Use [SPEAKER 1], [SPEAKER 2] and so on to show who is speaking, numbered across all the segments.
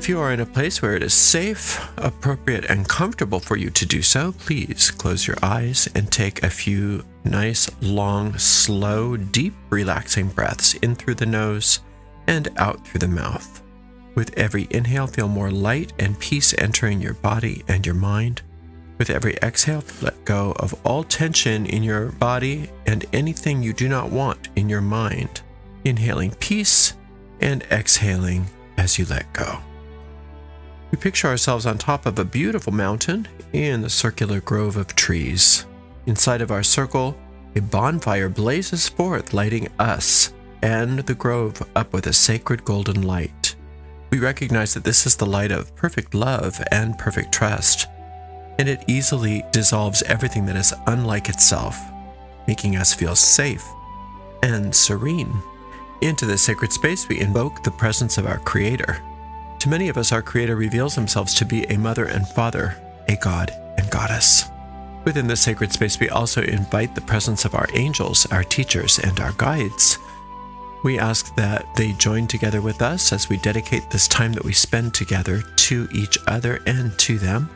[SPEAKER 1] If you are in a place where it is safe, appropriate, and comfortable for you to do so, please close your eyes and take a few nice, long, slow, deep, relaxing breaths in through the nose and out through the mouth. With every inhale, feel more light and peace entering your body and your mind. With every exhale, let go of all tension in your body and anything you do not want in your mind. Inhaling peace and exhaling as you let go. We picture ourselves on top of a beautiful mountain in a circular grove of trees. Inside of our circle, a bonfire blazes forth, lighting us and the grove up with a sacred golden light. We recognize that this is the light of perfect love and perfect trust, and it easily dissolves everything that is unlike itself, making us feel safe and serene. Into this sacred space, we invoke the presence of our Creator. To many of us, our Creator reveals themselves to be a mother and father, a god and goddess. Within this sacred space, we also invite the presence of our angels, our teachers, and our guides. We ask that they join together with us as we dedicate this time that we spend together to each other and to them.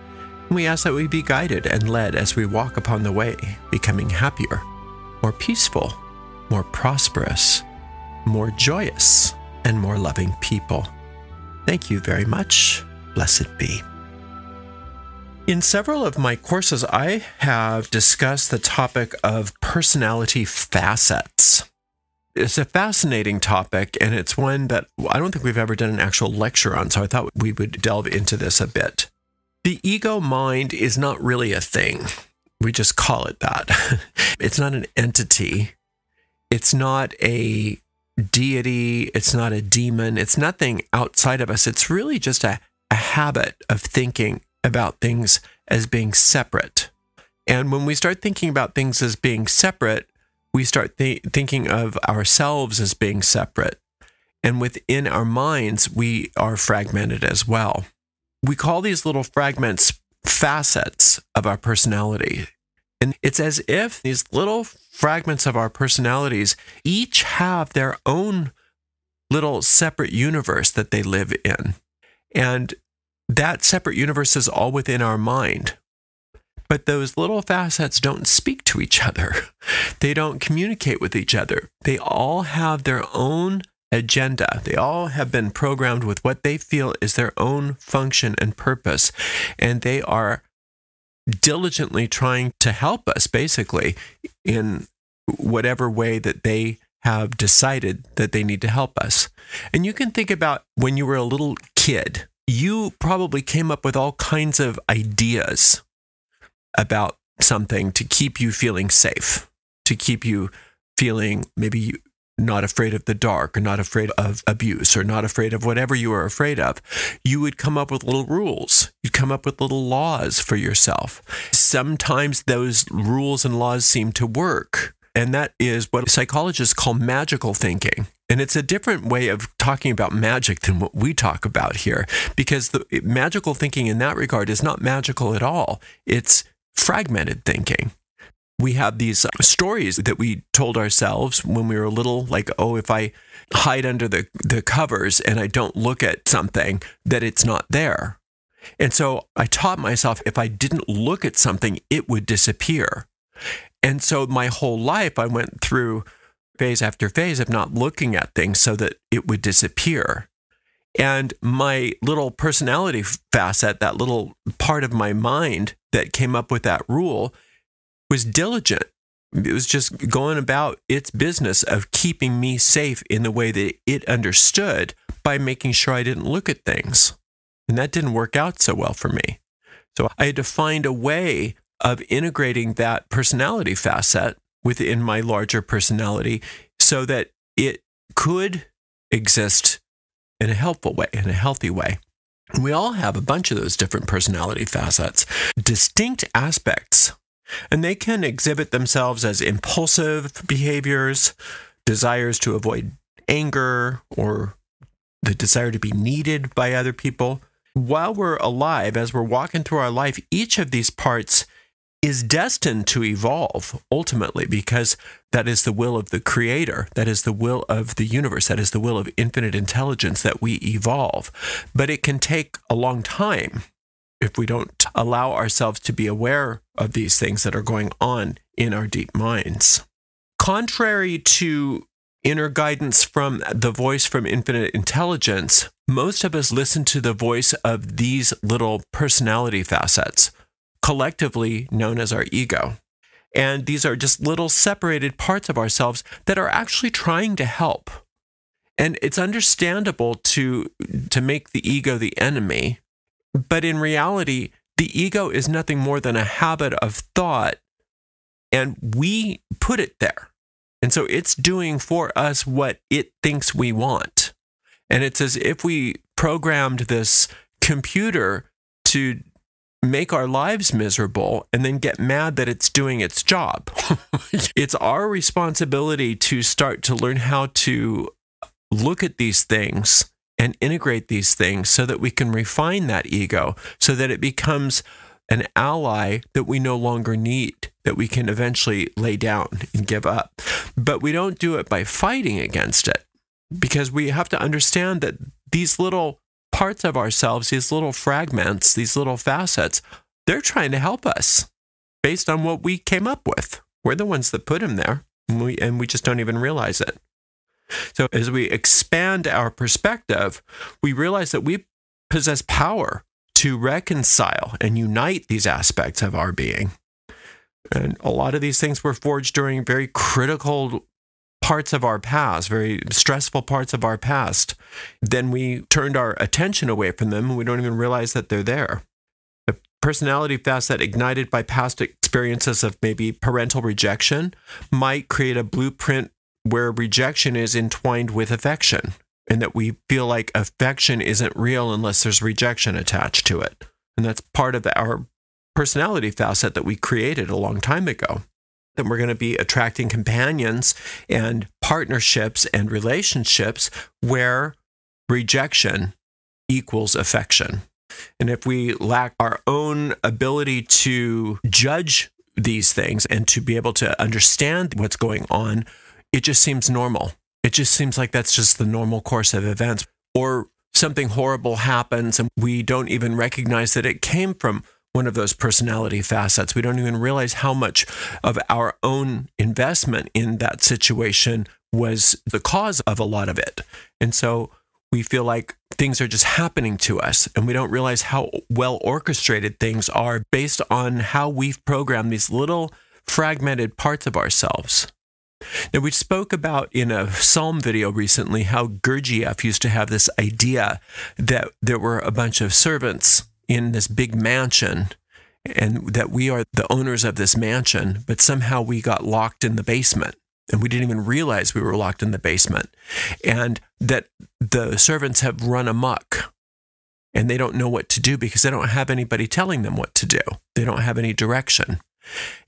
[SPEAKER 1] And we ask that we be guided and led as we walk upon the way, becoming happier, more peaceful, more prosperous, more joyous, and more loving people. Thank you very much. Blessed be. In several of my courses, I have discussed the topic of personality facets. It's a fascinating topic, and it's one that I don't think we've ever done an actual lecture on, so I thought we would delve into this a bit. The ego mind is not really a thing. We just call it that. It's not an entity. It's not a deity, it's not a demon, it's nothing outside of us. It's really just a habit of thinking about things as being separate. And when we start thinking about things as being separate, we start thinking of ourselves as being separate. And within our minds, we are fragmented as well. We call these little fragments facets of our personality. And it's as if these little fragments of our personalities each have their own little separate universe that they live in. And that separate universe is all within our mind. But those little facets don't speak to each other. They don't communicate with each other. They all have their own agenda. They all have been programmed with what they feel is their own function and purpose. And they are diligently trying to help us, basically, in whatever way that they have decided that they need to help us. And you can think about when you were a little kid, you probably came up with all kinds of ideas about something to keep you feeling safe, to keep you feeling maybe not afraid of the dark, or not afraid of abuse, or not afraid of whatever you are afraid of. You would come up with little rules. You'd come up with little laws for yourself. Sometimes those rules and laws seem to work. And that is what psychologists call magical thinking. And it's a different way of talking about magic than what we talk about here, because the magical thinking in that regard is not magical at all. It's fragmented thinking. We have these stories that we told ourselves when we were little, like, oh, if I hide under the covers and I don't look at something, that it's not there. And so I taught myself if I didn't look at something, it would disappear. And so my whole life, I went through phase after phase of not looking at things so that it would disappear. And my little personality facet, that little part of my mind that came up with that rule, was diligent. It was just going about its business of keeping me safe in the way that it understood by making sure I didn't look at things. And that didn't work out so well for me. So I had to find a way of integrating that personality facet within my larger personality so that it could exist in a helpful way, in a healthy way. And we all have a bunch of those different personality facets, distinct aspects. And they can exhibit themselves as impulsive behaviors, desires to avoid anger, or the desire to be needed by other people. While we're alive, as we're walking through our life, each of these parts is destined to evolve ultimately, because that is the will of the Creator, that is the will of the universe, that is the will of infinite intelligence, that we evolve. But it can take a long time if we don't allow ourselves to be aware of these things that are going on in our deep minds. Contrary to inner guidance from the voice from infinite intelligence, most of us listen to the voice of these little personality facets, collectively known as our ego. And these are just little separated parts of ourselves that are actually trying to help. And it's understandable to make the ego the enemy, but in reality, the ego is nothing more than a habit of thought, and we put it there. And so it's doing for us what it thinks we want. And it's as if we programmed this computer to make our lives miserable and then get mad that it's doing its job. It's our responsibility to start to learn how to look at these things and integrate these things so that we can refine that ego, so that it becomes an ally that we no longer need, that we can eventually lay down and give up. But we don't do it by fighting against it, because we have to understand that these little parts of ourselves, these little fragments, these little facets, they're trying to help us based on what we came up with. We're the ones that put them there, and we just don't even realize it. So as we expand our perspective, we realize that we possess power to reconcile and unite these aspects of our being. And a lot of these things were forged during very critical parts of our past, very stressful parts of our past. Then we turned our attention away from them, and we don't even realize that they're there. The personality facet ignited by past experiences of maybe parental rejection might create a blueprint where rejection is entwined with affection, and that we feel like affection isn't real unless there's rejection attached to it. And that's part of our personality facet that we created a long time ago. That we're going to be attracting companions and partnerships and relationships where rejection equals affection. And if we lack our own ability to judge these things and to be able to understand what's going on, it just seems normal. It just seems like that's just the normal course of events. Or something horrible happens and we don't even recognize that it came from one of those personality facets. We don't even realize how much of our own investment in that situation was the cause of a lot of it. And so we feel like things are just happening to us, and we don't realize how well orchestrated things are based on how we've programmed these little fragmented parts of ourselves. Now, we spoke about in a Psalm video recently how Gurdjieff used to have this idea that there were a bunch of servants in this big mansion and that we are the owners of this mansion, but somehow we got locked in the basement and we didn't even realize we were locked in the basement, and that the servants have run amok and they don't know what to do because they don't have anybody telling them what to do. They don't have any direction.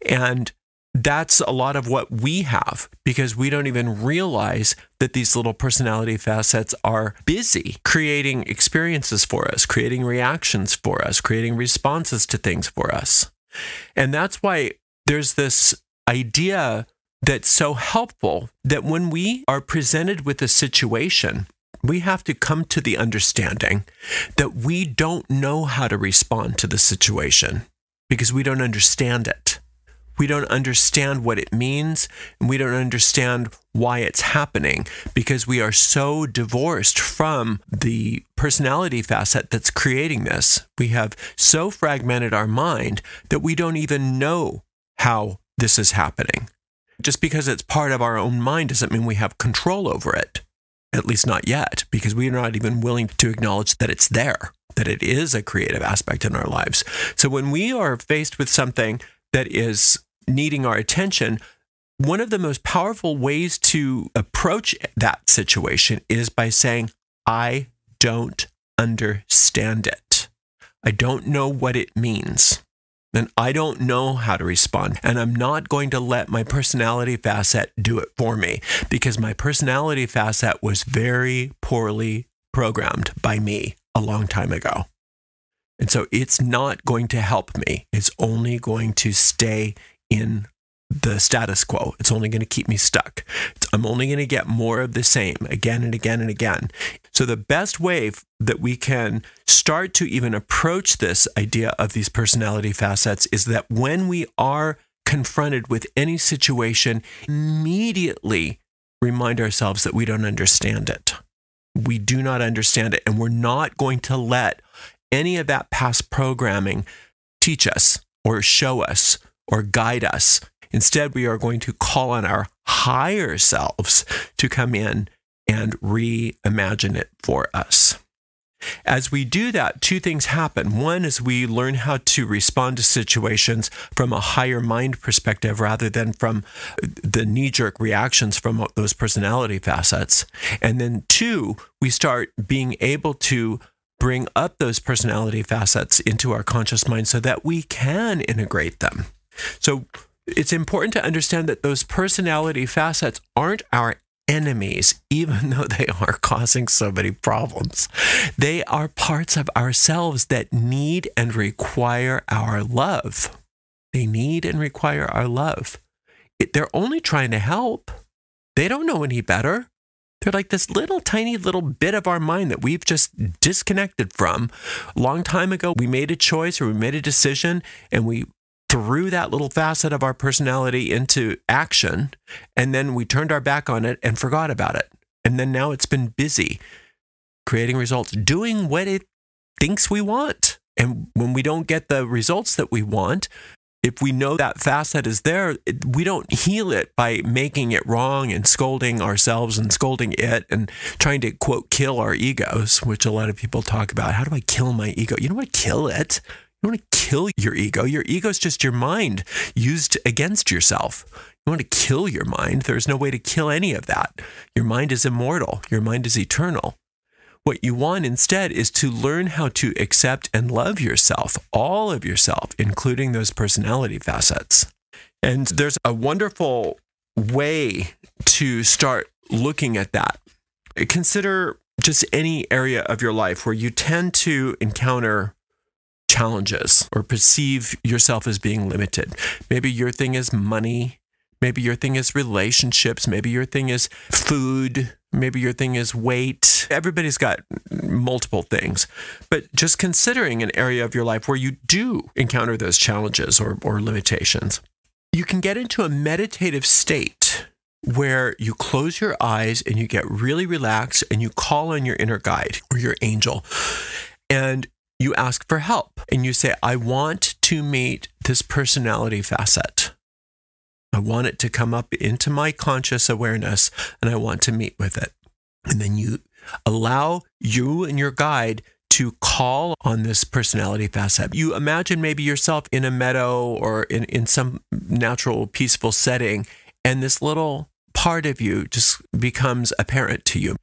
[SPEAKER 1] And that's a lot of what we have, because we don't even realize that these little personality facets are busy creating experiences for us, creating reactions for us, creating responses to things for us. And that's why there's this idea that's so helpful that when we are presented with a situation, we have to come to the understanding that we don't know how to respond to the situation because we don't understand it. We don't understand what it means, and we don't understand why it's happening because we are so divorced from the personality facet that's creating this. We have so fragmented our mind that we don't even know how this is happening. Just because it's part of our own mind doesn't mean we have control over it, at least not yet, because we're not even willing to acknowledge that it's there, that it is a creative aspect in our lives. So when we are faced with something that is needing our attention, one of the most powerful ways to approach that situation is by saying, I don't understand it. I don't know what it means. And I don't know how to respond. And I'm not going to let my personality facet do it for me, because my personality facet was very poorly programmed by me a long time ago. And so it's not going to help me. It's only going to stay in the status quo. It's only going to keep me stuck. I'm only going to get more of the same again and again and again. So the best way that we can start to even approach this idea of these personality facets is that when we are confronted with any situation, immediately remind ourselves that we don't understand it. We do not understand it, and we're not going to let any of that past programming teach us or show us or guide us. Instead, we are going to call on our higher selves to come in and reimagine it for us. As we do that, two things happen. One is we learn how to respond to situations from a higher mind perspective rather than from the knee-jerk reactions from those personality facets. And then two, we start being able to bring up those personality facets into our conscious mind so that we can integrate them. So it's important to understand that those personality facets aren't our enemies, even though they are causing so many problems. They are parts of ourselves that need and require our love. They need and require our love. They're only trying to help. They don't know any better. They're like this little tiny little bit of our mind that we've just disconnected from. A long time ago, we made a choice or we made a decision and we threw that little facet of our personality into action, and then we turned our back on it and forgot about it. And then now it's been busy creating results, doing what it thinks we want. And when we don't get the results that we want, if we know that facet is there, we don't heal it by making it wrong and scolding ourselves and scolding it and trying to, quote, kill our egos, which a lot of people talk about. How do I kill my ego? You don't want to kill it. You want to kill your ego. Your ego is just your mind used against yourself. You want to kill your mind. There's no way to kill any of that. Your mind is immortal. Your mind is eternal. What you want instead is to learn how to accept and love yourself, all of yourself, including those personality facets. And there's a wonderful way to start looking at that. Consider just any area of your life where you tend to encounter challenges or perceive yourself as being limited. Maybe your thing is money. Maybe your thing is relationships. Maybe your thing is food. Maybe your thing is weight. Everybody's got multiple things. But just considering an area of your life where you do encounter those challenges or limitations, you can get into a meditative state where you close your eyes and you get really relaxed and you call on your inner guide or your angel. And you ask for help and you say, I want to meet this personality facet. I want it to come up into my conscious awareness and I want to meet with it. And then you allow you and your guide to call on this personality facet. You imagine maybe yourself in a meadow or in some natural, peaceful setting, and this little part of you just becomes apparent to you.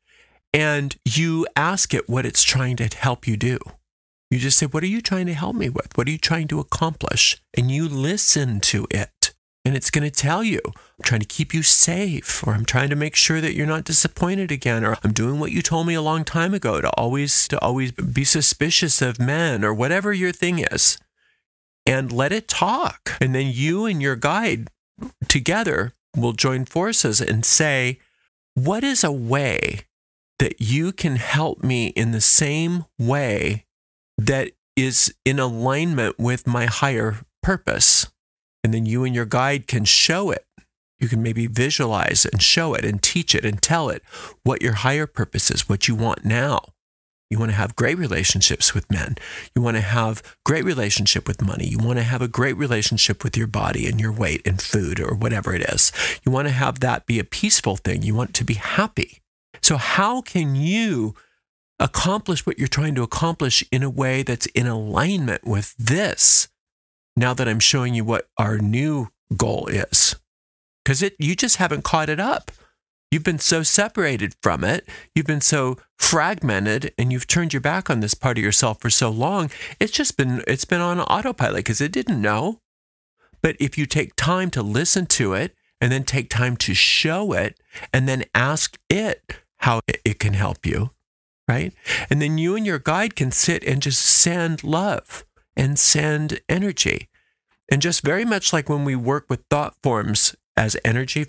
[SPEAKER 1] And you ask it what it's trying to help you do. You just say, what are you trying to help me with? What are you trying to accomplish? And you listen to it. And it's going to tell you, I'm trying to keep you safe, or I'm trying to make sure that you're not disappointed again, or I'm doing what you told me a long time ago to always be suspicious of men, or whatever your thing is. And let it talk. And then you and your guide together will join forces and say, what is a way that you can help me in the same way that is in alignment with my higher purpose? And then you and your guide can show it. You can maybe visualize and show it and teach it and tell it what your higher purpose is, what you want now. You want to have great relationships with men. You want to have great relationship with money. You want to have a great relationship with your body and your weight and food or whatever it is. You want to have that be a peaceful thing. You want to be happy. So how can you accomplish what you're trying to accomplish in a way that's in alignment with this, now that I'm showing you what our new goal is? Because you just haven't caught it up. You've been so separated from it. You've been so fragmented, and you've turned your back on this part of yourself for so long. It's been on autopilot because it didn't know. But if you take time to listen to it, and then take time to show it, and then ask it how it can help you, right? And then you and your guide can sit and just send love and send energy. And just very much like when we work with thought forms as energy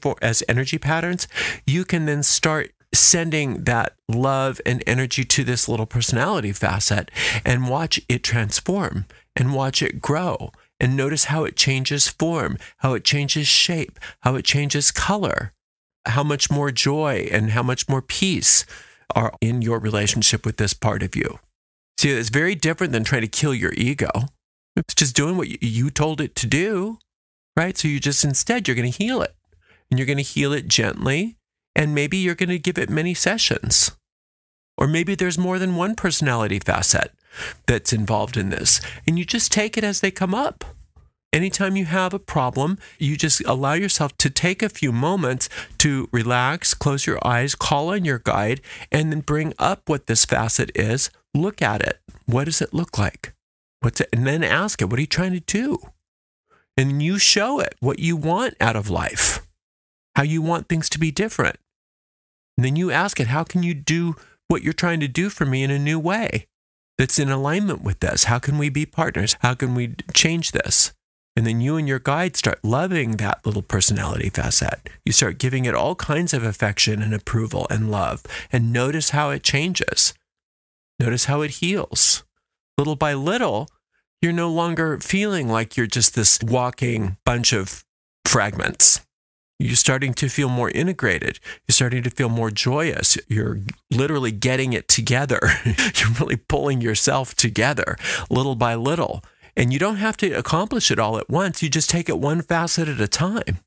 [SPEAKER 1] patterns, you can then start sending that love and energy to this little personality facet and watch it transform and watch it grow and notice how it changes form, how it changes shape, how it changes color, how much more joy and how much more peace are in your relationship with this part of you. See, it's very different than trying to kill your ego. It's just doing what you told it to do, right? So instead, you're going to heal it. And you're going to heal it gently. And maybe you're going to give it many sessions. Or maybe there's more than one personality facet that's involved in this. And you just take it as they come up. Anytime you have a problem, you just allow yourself to take a few moments to relax, close your eyes, call on your guide, and then bring up what this facet is. Look at it. What does it look like? And then ask it, what are you trying to do? And you show it what you want out of life, how you want things to be different. And then you ask it, how can you do what you're trying to do for me in a new way that's in alignment with this? How can we be partners? How can we change this? And then you and your guide start loving that little personality facet. You start giving it all kinds of affection and approval and love. And notice how it changes. Notice how it heals. Little by little, you're no longer feeling like you're just this walking bunch of fragments. You're starting to feel more integrated. You're starting to feel more joyous. You're literally getting it together. You're really pulling yourself together little by little. And you don't have to accomplish it all at once. You just take it one facet at a time.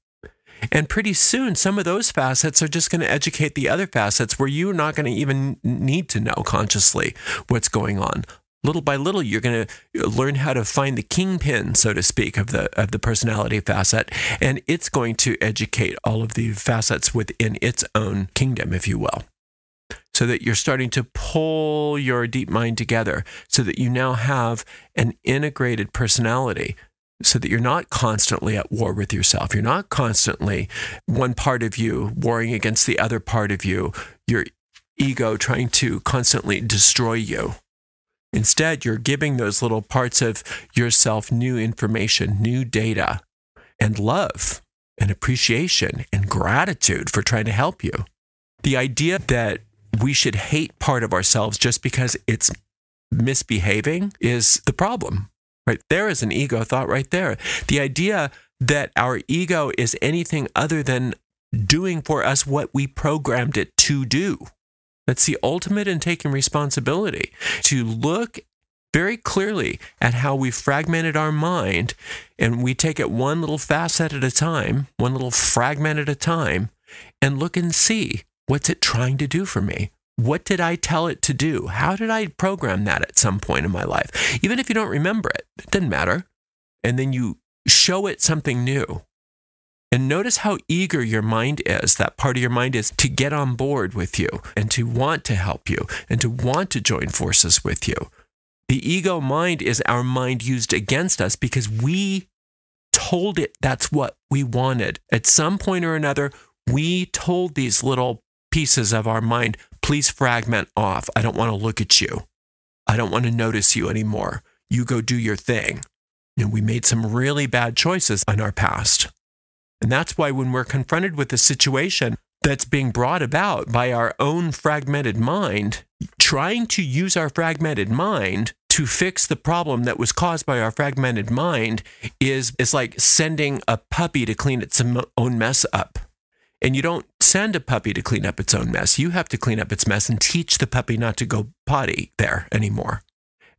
[SPEAKER 1] And pretty soon, some of those facets are just going to educate the other facets where you're not going to even need to know consciously what's going on. Little by little, you're going to learn how to find the kingpin, so to speak, of the personality facet, and it's going to educate all of the facets within its own kingdom, if you will, so that you're starting to pull your deep mind together so that you now have an integrated personality, so that you're not constantly at war with yourself. You're not constantly one part of you warring against the other part of you, your ego trying to constantly destroy you. Instead, you're giving those little parts of yourself new information, new data, and love, and appreciation, and gratitude for trying to help you. The idea that we should hate part of ourselves just because it's misbehaving is the problem. Right there is an ego thought right there. The idea that our ego is anything other than doing for us what we programmed it to do. That's the ultimate in taking responsibility, to look very clearly at how we've fragmented our mind, and we take it one little facet at a time, one little fragment at a time, and look and see, what's it trying to do for me? What did I tell it to do? How did I program that at some point in my life? Even if you don't remember it, it doesn't matter. And then you show it something new. And notice how eager your mind is, that part of your mind is, to get on board with you and to want to help you and to want to join forces with you. The ego mind is our mind used against us because we told it that's what we wanted. At some point or another, we told these little pieces of our mind, please fragment off. I don't want to look at you. I don't want to notice you anymore. You go do your thing. And we made some really bad choices in our past. And that's why when we're confronted with a situation that's being brought about by our own fragmented mind, trying to use our fragmented mind to fix the problem that was caused by our fragmented mind is like sending a puppy to clean its own mess up. And you don't send a puppy to clean up its own mess. You have to clean up its mess and teach the puppy not to go potty there anymore.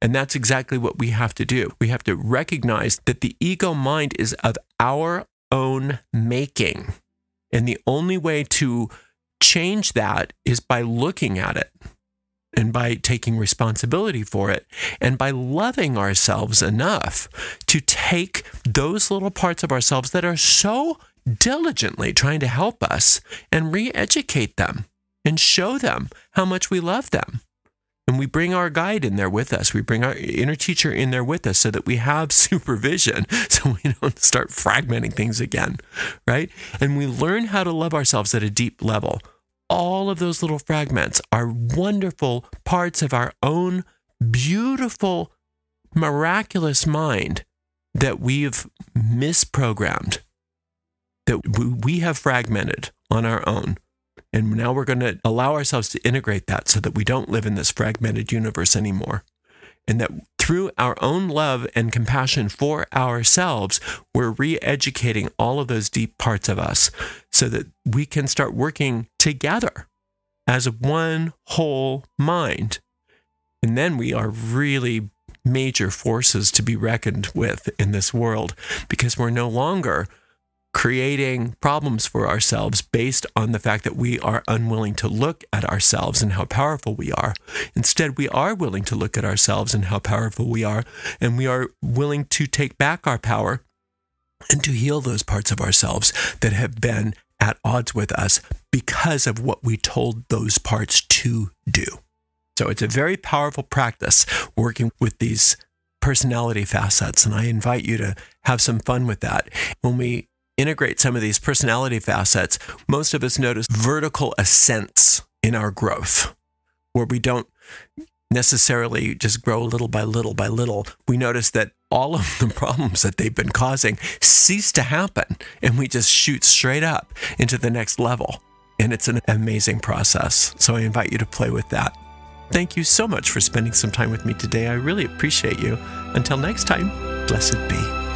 [SPEAKER 1] And that's exactly what we have to do. We have to recognize that the ego mind is of our own making. And the only way to change that is by looking at it and by taking responsibility for it and by loving ourselves enough to take those little parts of ourselves that are so diligently trying to help us and re-educate them and show them how much we love them. And we bring our guide in there with us. We bring our inner teacher in there with us so that we have supervision so we don't start fragmenting things again, right? And we learn how to love ourselves at a deep level all of those little fragments are wonderful parts of our own beautiful, miraculous mind that we've misprogrammed, that we have fragmented on our own. And now we're going to allow ourselves to integrate that so that we don't live in this fragmented universe anymore. And that through our own love and compassion for ourselves, we're re-educating all of those deep parts of us so that we can start working together as one whole mind. And then we are really major forces to be reckoned with in this world, because we're no longer creating problems for ourselves based on the fact that we are unwilling to look at ourselves and how powerful we are. Instead, we are willing to look at ourselves and how powerful we are, and we are willing to take back our power and to heal those parts of ourselves that have been at odds with us because of what we told those parts to do. So it's a very powerful practice working with these personality facets, and I invite you to have some fun with that. When we integrate some of these personality facets, most of us notice vertical ascents in our growth, where we don't necessarily just grow little by little by little. We notice that all of the problems that they've been causing cease to happen, and we just shoot straight up into the next level. And it's an amazing process. So I invite you to play with that. Thank you so much for spending some time with me today. I really appreciate you. Until next time, blessed be.